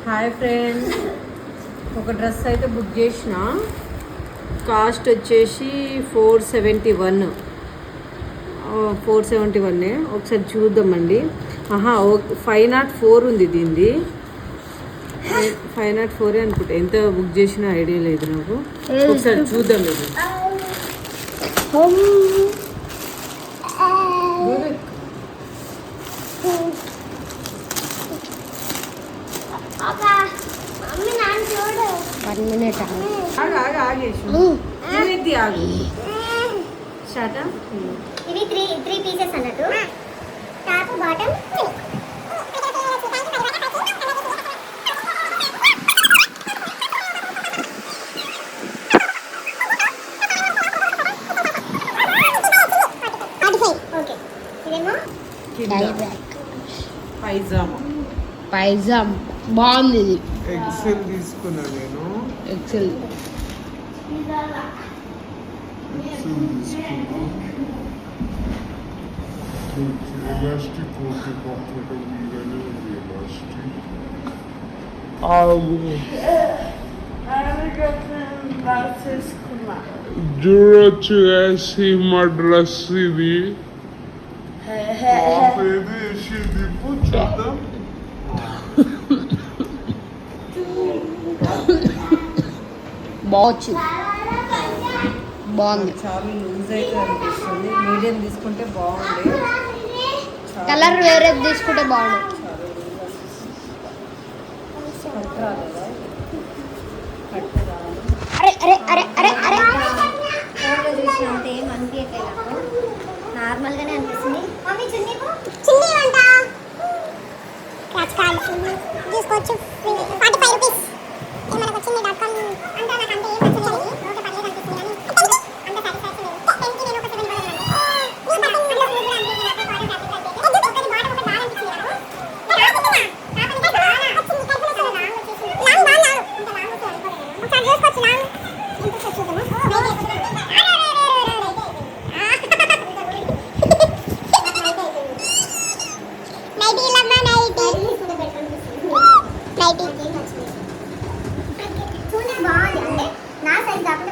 Hi friends, ఒక dress అయితే book చేసిన. కాస్ట్ వచ్చేసి 471. ఒకసారి చూద్దామండి. ఓకే, 504 ఉంది దీనిది. 504 అనుకుంటా. ఎంత బుక్ చేసినా ఐడియా లేదు నాకు. ఒకసారి చూద్దాం ఇది. ఇవి త్రీ పీసెస్ అన్నట్టు. Top bottom okay. ఇదేమో పైజామా బాగుంది. ఇది ఎక్సెల్ తీసుకున్నా నేను. ఎక్సెల్ ఎలాస్టిక్ ఓకే, కంఫర్టబుల్ గానే ఉంది ఎలాస్టిక్. చూడొచ్చు మా డ్రెస్ ఇది. వేసి దిప్పు చూద్దాం. బాగుంది. చాలా లూజ్ అయితే అనిపిస్తుంది. మీడియం తీసుకుంటే బాగుంది. కలర్ వేరే తీసుకుంటే బాగుంది. చూసినంత ఏం అనిపించట్లేదు నాకు. నార్మల్గానే అనిపిస్తుంది. తీసుకోవచ్చు. 45 రూపీస్. మనకు వచ్చింది .com అంటే నాకు అంత ఏం నచ్చలేదు. ఓకే, పర్లేదు అనిపిస్తుంది కానీ అంత సాటిస్ఫాక్షన్ లేదు. 10కి నేను ఒక 7 కొనగలను.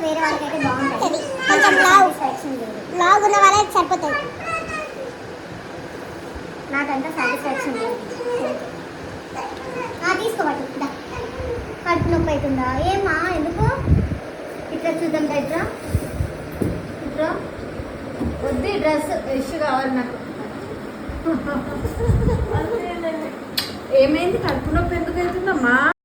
వేరే వాళ్ళకైతే బాగుంటుంది. కొంచెం లాగ్ ఉన్న వాళ్ళకి సరిపోతుంది. నాకంతా సాటిస్ఫాక్షన్ లేదు. తీసుకోబట్టి కడుపు నొప్పి అవుతుందా ఏమా? ఎందుకు ఇట్లా చూద్దాం. ఇట్లా వద్దు. డ్రెస్ ఇష్యూ కావాలి నాకు. ఏమైంది? కడుపు నొప్పి ఎందుకు అవుతుందమ్మా?